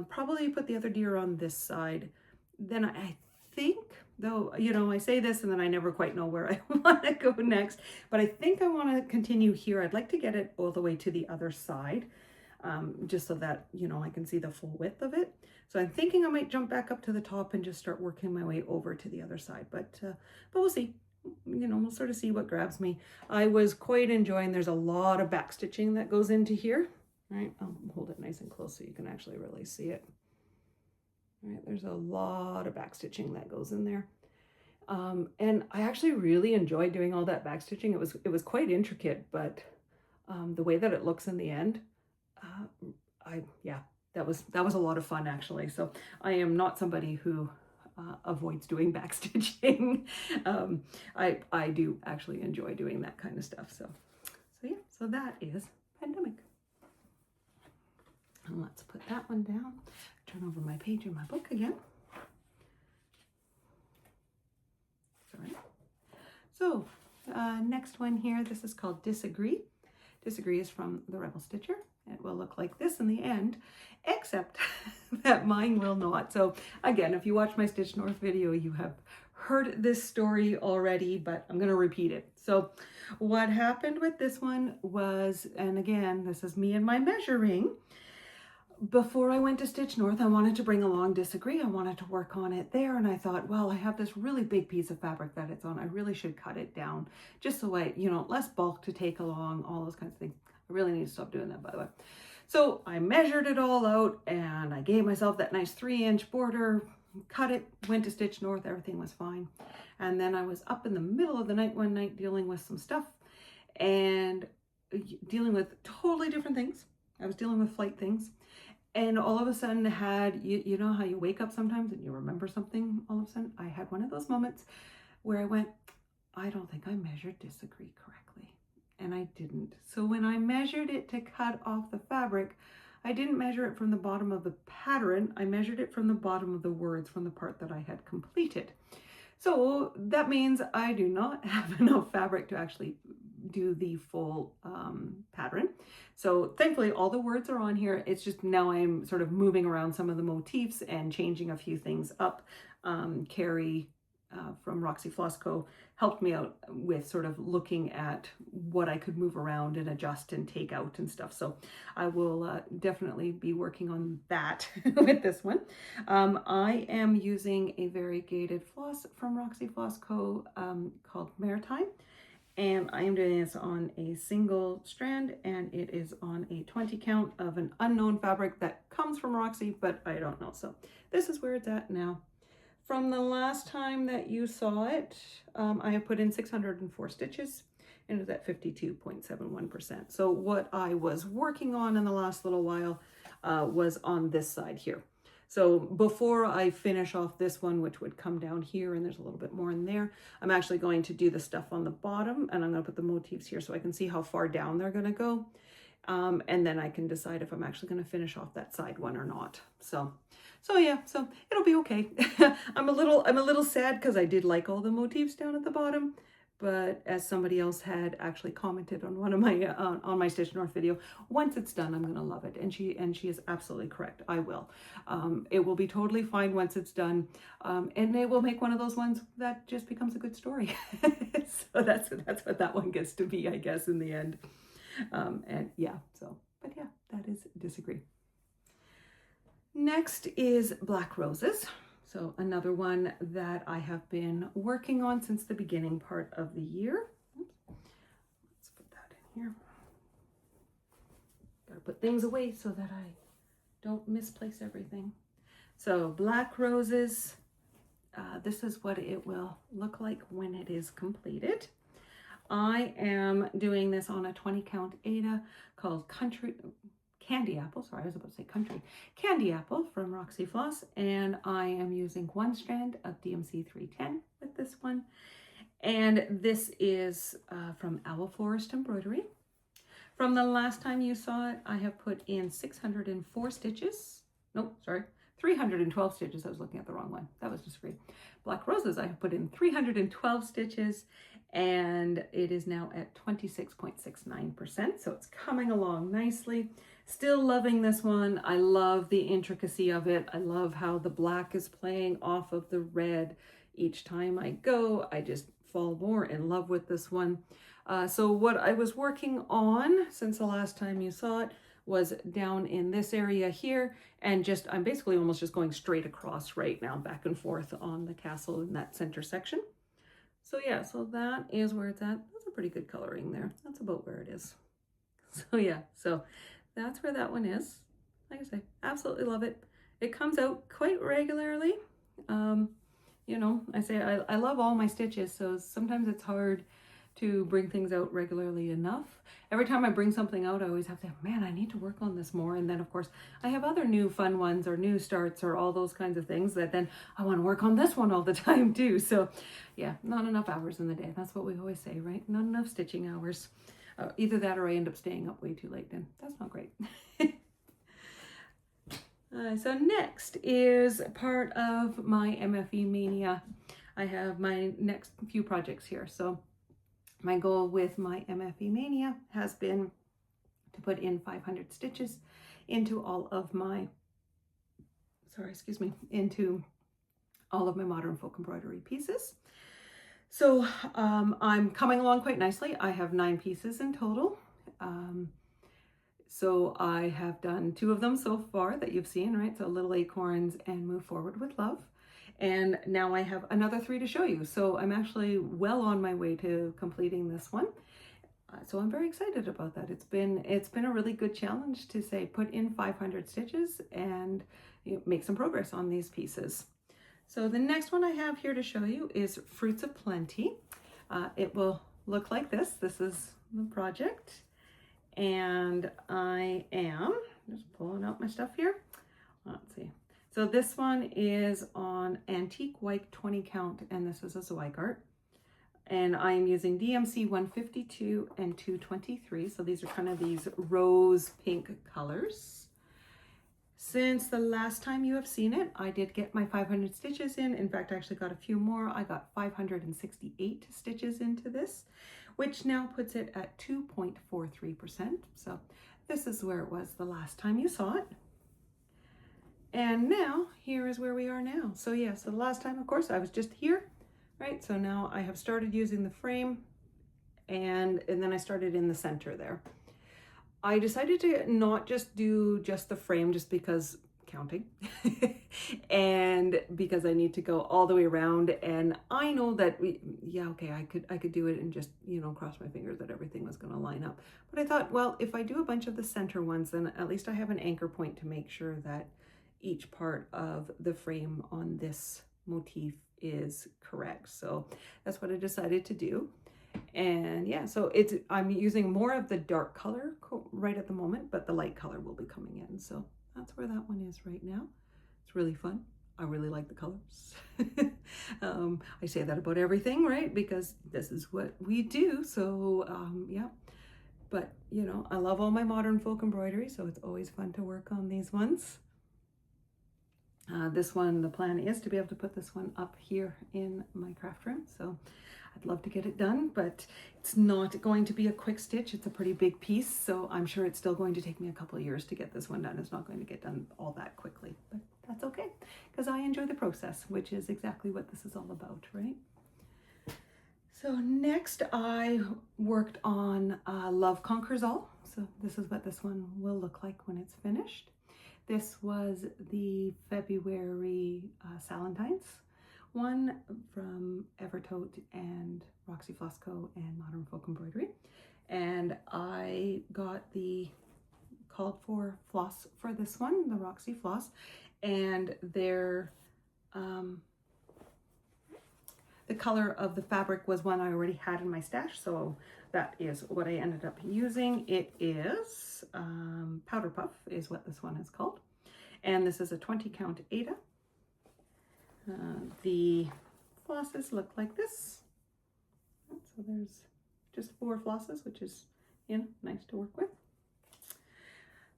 Probably put the other deer on this side. Then I think, though, you know, I say this and then I never quite know where I want to go next, but I think I want to continue here. I'd like to get it all the way to the other side. just so that, you know, I can see the full width of it. So I'm thinking I might jump back up to the top and just start working my way over to the other side, but we'll see. You know, we'll sort of see what grabs me. I was quite enjoying, there's a lot of back stitching that goes into here, right? I'll hold it nice and close so you can actually really see it. Right, there's a lot of back stitching that goes in there. And I actually really enjoyed doing all that back stitching. It was quite intricate, but the way that it looks in the end, yeah, that was a lot of fun actually. So I am not somebody who avoids doing back stitching. I do actually enjoy doing that kind of stuff. So yeah, so that is Pandemic. And let's put that one down. Turn over my page in my book again. Sorry. So next one here, this is called Disagree. Disagree is from the Rebel Stitcher. It will look like this in the end, except that mine will not. So again, if you watch my Stitch North video, you have heard this story already, but I'm going to repeat it. So what happened with this one was, and again, this is me and my measuring. Before I went to Stitch North, I wanted to bring along Disagree. I wanted to work on it there, and I thought, well, I have this really big piece of fabric that it's on. I really should cut it down just so I, you know, less bulk to take along, all those kinds of things. I really need to stop doing that, by the way. So I measured it all out, and I gave myself that nice 3-inch border, cut it, went to Stitch North, everything was fine. And then I was up in the middle of the night one night dealing with some stuff and dealing with totally different things. I was dealing with flight things. And all of a sudden you know how you wake up sometimes and you remember something all of a sudden? I had one of those moments where I went, I don't think I measured Disagree correctly. And I didn't. So when I measured it to cut off the fabric, I didn't measure it from the bottom of the pattern. I measured it from the bottom of the words, from the part that I had completed. So that means I do not have enough fabric to actually do the full pattern. So thankfully all the words are on here. It's just now I'm sort of moving around some of the motifs and changing a few things up. Carrie from Roxy Floss Co. helped me out with sort of looking at what I could move around and adjust and take out and stuff. So I will definitely be working on that with this one. I am using a variegated floss from Roxy Floss Co. Called Maritime. And I am doing this on a single strand, and it is on a 20 count of an unknown fabric that comes from Roxy, but I don't know. So this is where it's at now. From the last time that you saw it, I have put in 604 stitches and it's at 52.71%. So what I was working on in the last little while was on this side here. So before I finish off this one, which would come down here, and there's a little bit more in there, I'm actually going to do the stuff on the bottom, and I'm going to put the motifs here so I can see how far down they're going to go. And then I can decide if I'm actually going to finish off that side one or not. So yeah, so it'll be okay. I'm a little sad because I did like all the motifs down at the bottom, but as somebody else had actually commented on one of my on my Stitch North video, once it's done, I'm gonna love it, and she is absolutely correct. I will. It will be totally fine once it's done, and it will make one of those ones that just becomes a good story. So that's what that one gets to be, I guess, in the end. And yeah, so but yeah, that is Disagree. Next is Black Roses. So another one that I have been working on since the beginning part of the year. Oops. Let's put that in here. Gotta put things away so that I don't misplace everything. So Black Roses, this is what it will look like when it is completed. I am doing this on a 20 count Aida called Candy Apple, sorry, I was about to say country. Candy Apple from Roxy Floss, and I am using one strand of DMC 310 with this one. And this is from Folk Embroidery. From the last time you saw it, I have put in 604 stitches. Nope, sorry, 312 stitches. I was looking at the wrong one. That was Disagree. Black Roses, I have put in 312 stitches, and it is now at 26.69%. So it's coming along nicely. Still loving this one. I love the intricacy of it. I love how the black is playing off of the red. Each time I go, I just fall more in love with this one. So what I was working on since the last time you saw it was down in this area here, and I'm basically almost just going straight across right now, back and forth on the castle in that center section. So yeah, so that is where it's at. That's a pretty good coloring there. That's about where it is. So yeah, so that's where that one is. Like I say, absolutely love it. It comes out quite regularly. You know, I say I love all my stitches, so sometimes it's hard to bring things out regularly enough. Every time I bring something out, I always have to, man, I need to work on this more. And then of course I have other new fun ones or new starts or all those kinds of things that then I want to work on this one all the time too. So yeah, not enough hours in the day. That's what we always say, right? Not enough stitching hours. Either that or I end up staying up way too late, and that's not great. So next is part of my MFE Mania. I have my next few projects here. So my goal with my MFE Mania has been to put in 500 stitches into all of my, into all of my modern folk embroidery pieces. So I'm coming along quite nicely. I have 9 pieces in total. So I have done 2 of them so far that you've seen, right? So Little Acorns and Move Forward with Love. And now I have another 3 to show you. So I'm actually well on my way to completing this one. So I'm very excited about that. It's been a really good challenge to say put in 500 stitches and make some progress on these pieces. So the next one I have here to show you is Fruits of Plenty. It will look like this. This is the project. And I am just pulling out my stuff here. Let's see. So this one is on Antique White 20 count, and this is a Zweigart. And I am using DMC 152 and 223. So these are kind of these rose pink colors. Since the last time you have seen it, I did get my 500 stitches in. In fact, I actually got a few more. I got 568 stitches into this, which now puts it at 2.43%. So this is where it was the last time you saw it. And now here is where we are now. So yeah, so the last time, of course, I was just here, right? So now I have started using the frame, and then I started in the center there. I decided to not just do just the frame just because counting and because I need to go all the way around, and I know that I could do it and just, you know, cross my fingers that everything was going to line up. But I thought, well, if I do a bunch of the center ones, then at least I have an anchor point to make sure that each part of the frame on this motif is correct. So that's what I decided to do. And yeah, so I'm using more of the dark color right at the moment, but the light color will be coming in. So that's where that one is right now. It's really fun. I really like the colors. I say that about everything, right? Because this is what we do. So yeah, but you know, I love all my modern folk embroidery, so it's always fun to work on these ones. This one, the plan is to be able to put this one up here in my craft room. So I'd love to get it done, but it's not going to be a quick stitch. It's a pretty big piece, so I'm sure it's still going to take me a couple of years to get this one done. It's not going to get done all that quickly, but that's okay, because I enjoy the process, which is exactly what this is all about, right? So next I worked on Love Conquers All. So this is what this one will look like when it's finished. This was the February Salentines one from Evertote and Roxy Flossco and Modern Folk Embroidery. And I got the called for floss for this one, the Roxy floss, and their the color of the fabric was one I already had in my stash, so that is what I ended up using. It is Powder Puff is what this one is called, and this is a 20 count Ada. The flosses look like this. So there's just 4 flosses, which is, you know, nice to work with.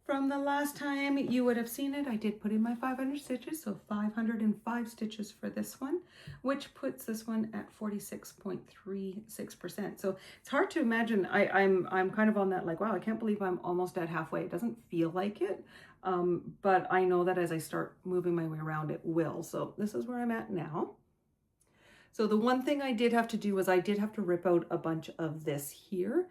From the last time you would have seen it, I did put in my 500 stitches, so 505 stitches for this one, which puts this one at 46.36%. So it's hard to imagine. I'm kind of on that, like, wow, I can't believe I'm almost at halfway. It doesn't feel like it, but I know that as I start moving my way around, it will. So this is where I'm at now. So the one thing I did have to do was I did have to rip out a bunch of this here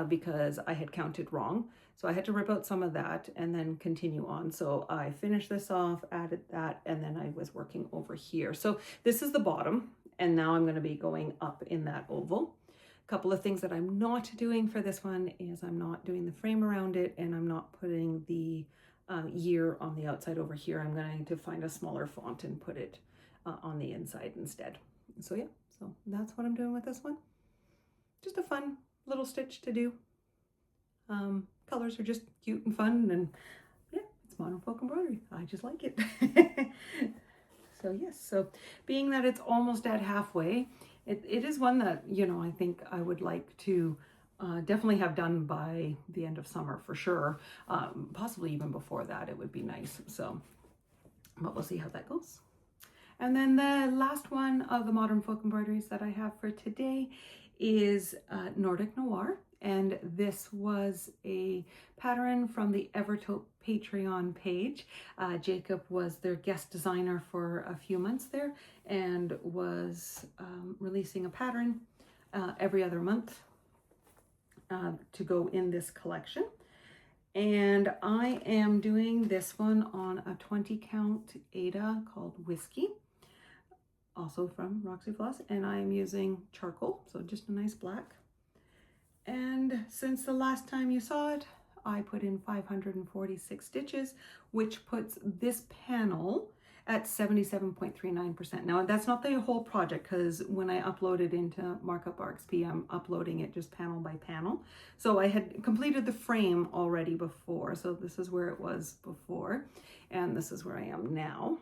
because I had counted wrong. So I had to rip out some of that and then continue on. So I finished this off, added that, and then I was working over here. So this is the bottom, and now I'm going to be going up in that oval. A couple of things that I'm not doing for this one is I'm not doing the frame around it, and I'm not putting the year on the outside over here. I'm going to find a smaller font and put it on the inside instead. So yeah, so that's what I'm doing with this one. Just a fun little stitch to do. Colors are just cute and fun, and yeah, it's modern folk embroidery. I just like it. So yes, so being that it's almost at halfway, it is one that, you know, I think I would like to definitely have done by the end of summer for sure. Possibly even before that, it would be nice. So, but we'll see how that goes. And then the last one of the modern folk embroideries that I have for today is Nordic Noir. And this was a pattern from the Evertope Patreon page. Jacob was their guest designer for a few months there and was releasing a pattern every other month to go in this collection. And I am doing this one on a 20 count Ada called Whiskey, also from Roxy Floss, and I am using charcoal, so just a nice black. And since the last time you saw it, I put in 546 stitches, which puts this panel at 77.39%. Now that's not the whole project, because when I upload it into Markup RXP, I'm uploading it just panel by panel. So I had completed the frame already before. So this is where it was before, and this is where I am now.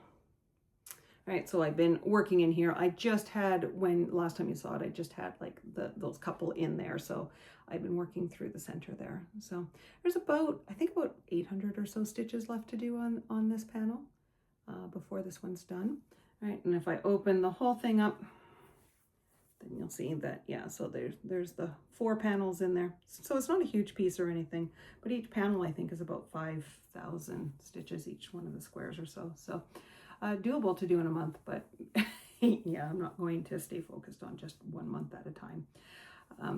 All right, so I've been working in here. I just had, when last time you saw it, I just had like those couple in there. So I've been working through the center there. So there's about, I think about 800 or so stitches left to do on this panel before this one's done. All right, and if I open the whole thing up, then you'll see that, yeah, so there's the 4 panels in there. So it's not a huge piece or anything, but each panel I think is about 5,000 stitches, each one of the squares or so. So doable to do in a month, but yeah, I'm not going to stay focused on just 1 month at a time.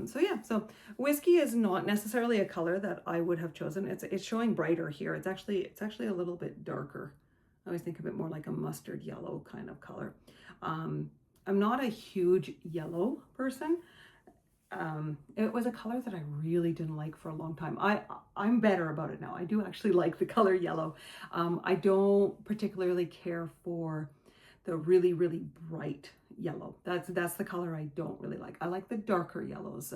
So yeah, so Whiskey is not necessarily a color that I would have chosen. It's showing brighter here. It's actually a little bit darker. I always think of it more like a mustard yellow kind of color. I'm not a huge yellow person. It was a color that I really didn't like for a long time. I'm better about it now. I do actually like the color yellow. I don't particularly care for the really, really bright yellow. That's the color I don't really like. I like the darker yellows.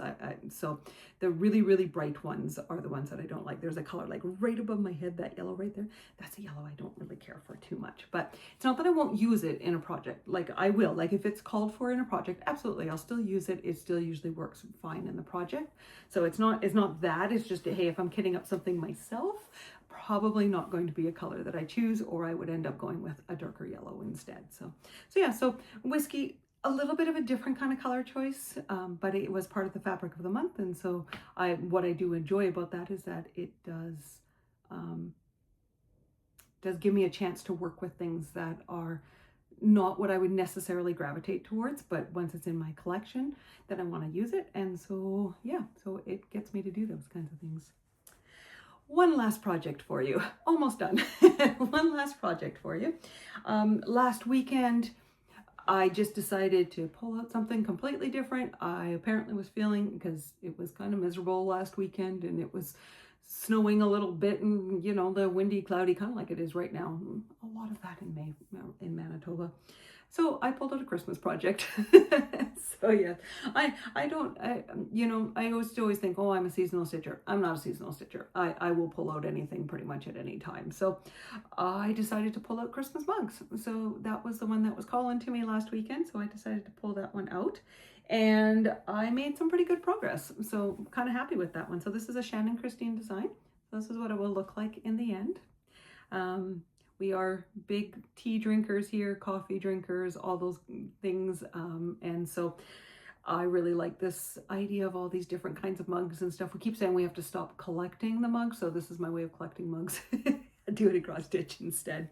So the really, really bright ones are the ones that I don't like. There's a color like right above my head, that yellow right there. That's a yellow I don't really care for too much. But it's not that I won't use it in a project. Like I will. Like if it's called for in a project, absolutely, I'll still use it. It still usually works fine in the project. So it's not that. It's just, hey, if I'm kitting up something myself, probably not going to be a color that I choose, or I would end up going with a darker yellow instead. So yeah, so Whiskey, a little bit of a different kind of color choice, but it was part of the fabric of the month. And so what I do enjoy about that is that it does give me a chance to work with things that are not what I would necessarily gravitate towards, but once it's in my collection, then I want to use it. And so yeah, so it gets me to do those kinds of things. One last project for you, almost done. One last project for you. Last weekend, I just decided to pull out something completely different. I apparently was feeling, because it was kind of miserable last weekend and it was snowing a little bit, and you know, the windy, cloudy, kind of like it is right now. A lot of that in Manitoba. So I pulled out a Christmas project. So yeah, I always think, oh, I'm a seasonal stitcher. I'm not a seasonal stitcher. I will pull out anything pretty much at any time. So I decided to pull out Christmas mugs. So that was the one that was calling to me last weekend. So I decided to pull that one out, and I made some pretty good progress. So I'm kind of happy with that one. So this is a Shannon Christine design. This is what it will look like in the end. We are big tea drinkers here, coffee drinkers, all those things. And so I really like this idea of all these different kinds of mugs and stuff. We keep saying we have to stop collecting the mugs. So this is my way of collecting mugs. Do it across stitch instead.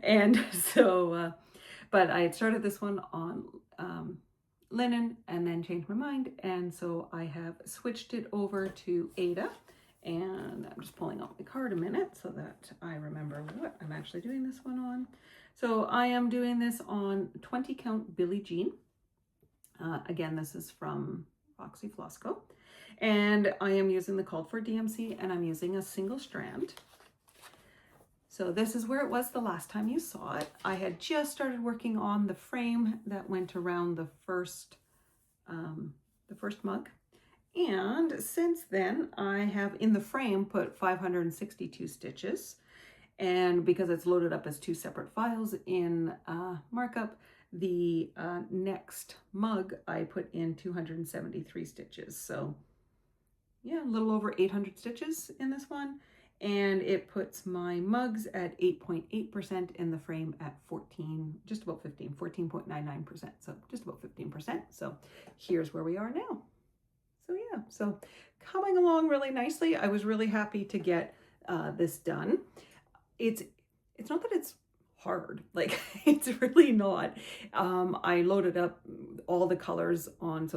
And so, but I had started this one on linen and then changed my mind. And so I have switched it over to Ada. And I'm just pulling out my card a minute so that I remember what I'm actually doing this one on. So I am doing this on 20 count Billie Jean. Again, this is from Roxy Flosco. And I am using the called for DMC, and I'm using a single strand. So this is where it was the last time you saw it. I had just started working on the frame that went around the first mug. And since then, I have in the frame put 562 stitches. And because it's loaded up as 2 separate files in markup, the next mug I put in 273 stitches. So yeah, a little over 800 stitches in this one. And it puts my mugs at 8.8% in the frame at 14.99%. So just about 15%. So here's where we are now. So yeah, so coming along really nicely. I was really happy to get this done. It's not that it's hard, like it's really not. I loaded up all the colors on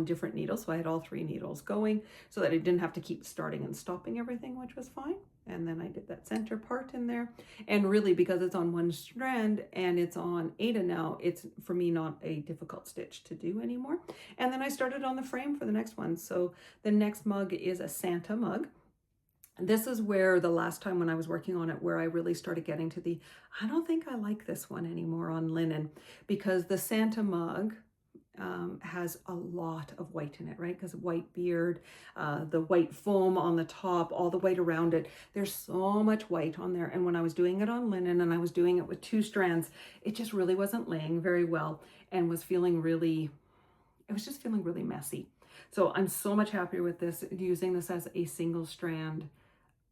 different needles, so I had all 3 needles going so that I didn't have to keep starting and stopping everything, which was fine. And then I did that center part in there, and really because it's on 1 strand and it's on Ada now, it's for me not a difficult stitch to do anymore. And then I started on the frame for the next one. So the next mug is a Santa mug. This is where the last time when I was working on it, where I really started getting to the, I don't think I like this one anymore on linen, because the Santa mug has a lot of white in it, right? Because white beard, the white foam on the top, all the white around it. There's so much white on there. And when I was doing it on linen and I was doing it with 2 strands, it just really wasn't laying very well and was feeling really, it was just feeling really messy. So I'm so much happier with this. Using this as a single strand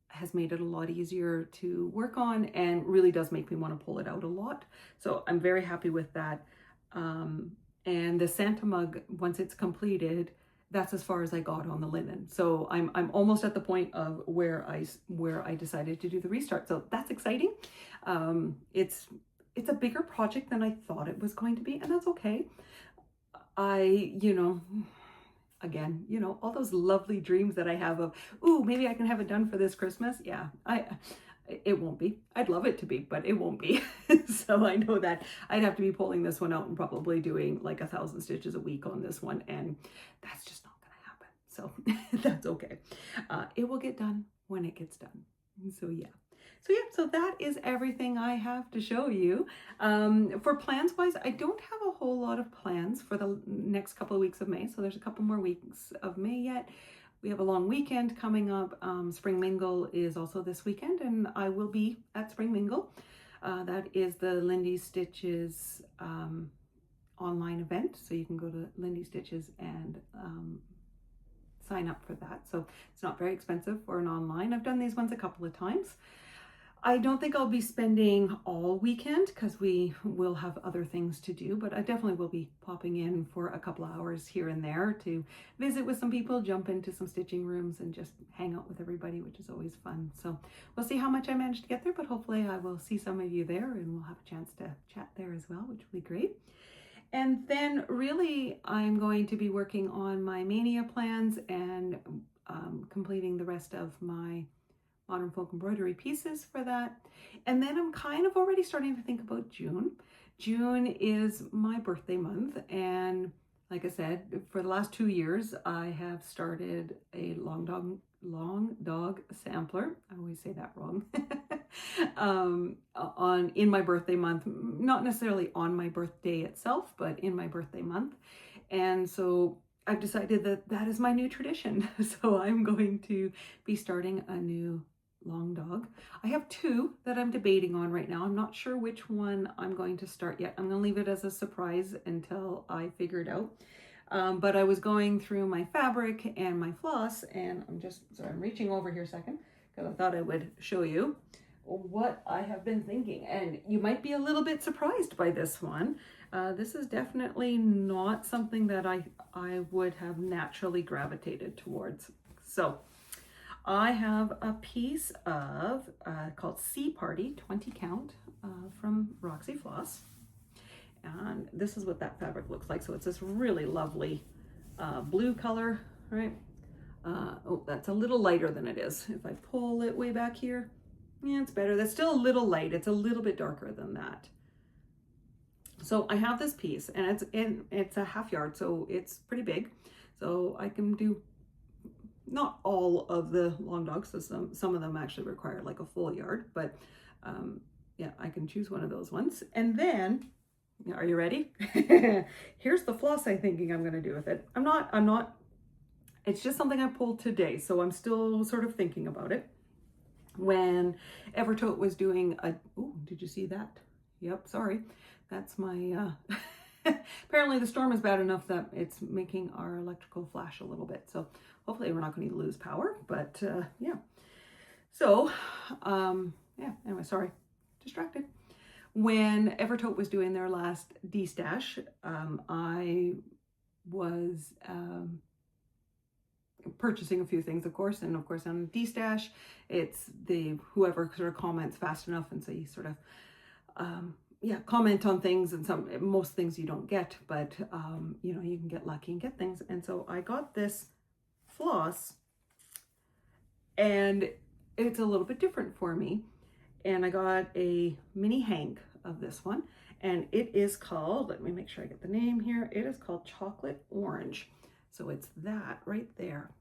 has made it a lot easier to work on and really does make me want to pull it out a lot. So I'm very happy with that. And the Santa mug, once it's completed, that's as far as I got on the linen. So I'm almost at the point of where I decided to do the restart. So that's exciting. It's a bigger project than I thought it was going to be, and that's okay. Again, all those lovely dreams that I have of, ooh, maybe I can have it done for this Christmas. Yeah, it won't be. I'd love it to be, but it won't be. So I know that I'd have to be pulling this one out and probably doing like 1,000 stitches a week on this one. And that's just not going to happen. So that's okay. It will get done when it gets done. So yeah. So that is everything I have to show you. For plans wise, I don't have a whole lot of plans for the next couple of weeks of May. So there's a couple more weeks of May yet. We have a long weekend coming up. Spring Mingle is also this weekend, and I will be at Spring Mingle. That is the Lindy Stitches online event. So you can go to Lindy Stitches and sign up for that. So it's not very expensive for an online. I've done these ones a couple of times. I don't think I'll be spending all weekend because we will have other things to do, but I definitely will be popping in for a couple of hours here and there to visit with some people, jump into some stitching rooms and just hang out with everybody, which is always fun. So we'll see how much I manage to get there, but hopefully I will see some of you there and we'll have a chance to chat there as well, which will be great. And then really I'm going to be working on my Mania plans and completing the rest of my modern folk embroidery pieces for that. And then I'm kind of already starting to think about June. June is my birthday month, and like I said, for the last 2 years I have started a long dog sampler. I always say that wrong. In my birthday month, not necessarily on my birthday itself, but in my birthday month. And so I've decided that that is my new tradition. So I'm going to be starting a new long dog. I have 2 that I'm debating on right now. I'm not sure which one I'm going to start yet. I'm going to leave it as a surprise until I figure it out. But I was going through my fabric and my floss, and I'm reaching over here a second because I thought I would show you what I have been thinking. And you might be a little bit surprised by this one. This is definitely not something that I would have naturally gravitated towards. So I have a piece of called Sea Party 20 count from Roxy Floss, and this is what that fabric looks like. So it's this really lovely blue color, right? Oh, that's a little lighter than it is. If I pull it way back here, yeah, it's better. That's still a little light. It's a little bit darker than that. So I have this piece, and it's a half yard, so it's pretty big. So I can do not all of the long dogs, so some of them actually require like a full yard, but yeah, I can choose one of those ones. And then, are you ready? Here's the floss I'm thinking I'm going to do with it. I'm not, it's just something I pulled today, so I'm still sort of thinking about it. When Evertote was doing a, oh, did you see that? Yep, sorry. That's my, apparently the storm is bad enough that it's making our electrical flash a little bit. So hopefully we're not going to lose power, but yeah. So, yeah, anyway, sorry, distracted. When Evertote was doing their last D-stash, I was purchasing a few things, of course, and of course on D-stash, it's the whoever sort of comments fast enough, and so you sort of yeah, comment on things, and most things you don't get, but you know, you can get lucky and get things. And so I got this floss, and it's a little bit different for me, and I got a mini hank of this one, and it is called, let me make sure I get the name here, it is called Chocolate Orange. So it's that right there.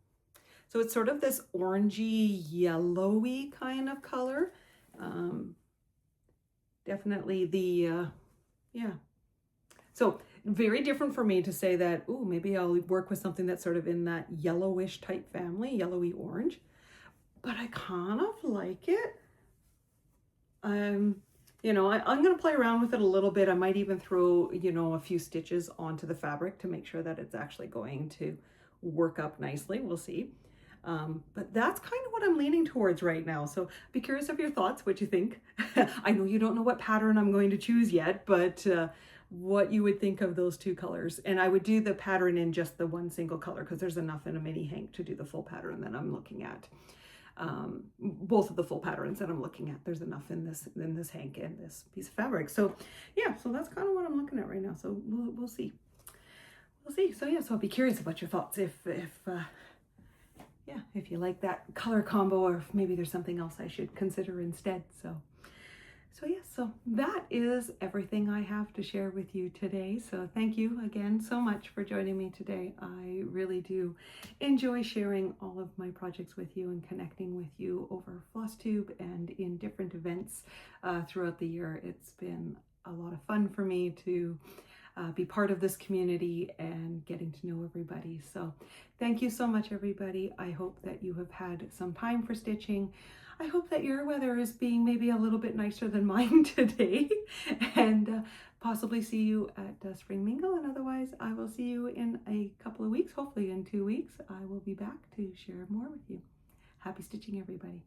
So it's sort of this orangey yellowy kind of color. Definitely the, yeah. So very different for me to say that, oh, maybe I'll work with something that's sort of in that yellowish type family, yellowy orange, but I kind of like it. You know, I'm going to play around with it a little bit. I might even throw, you know, a few stitches onto the fabric to make sure that it's actually going to work up nicely. We'll see. But that's kind of what I'm leaning towards right now. So be curious of your thoughts, what you think. I know you don't know what pattern I'm going to choose yet, but what you would think of those two colors. And I would do the pattern in just the one single color, because there's enough in a mini hank to do the full pattern that I'm looking at. Both of the full patterns that I'm looking at, there's enough in this hank and this piece of fabric. So yeah, so that's kind of what I'm looking at right now. So we'll see. We'll see. So yeah, so I'll be curious about your thoughts if yeah, if you like that color combo, or if maybe there's something else I should consider instead. So yeah, so that is everything I have to share with you today. So thank you again so much for joining me today. I really do enjoy sharing all of my projects with you and connecting with you over Flosstube and in different events throughout the year. It's been a lot of fun for me to be part of this community and getting to know everybody. So thank you so much, everybody. I hope that you have had some time for stitching. I hope that your weather is being maybe a little bit nicer than mine today, and possibly see you at Spring Mingle. And otherwise, I will see you in a couple of weeks, hopefully in 2 weeks. I will be back to share more with you. Happy stitching, everybody.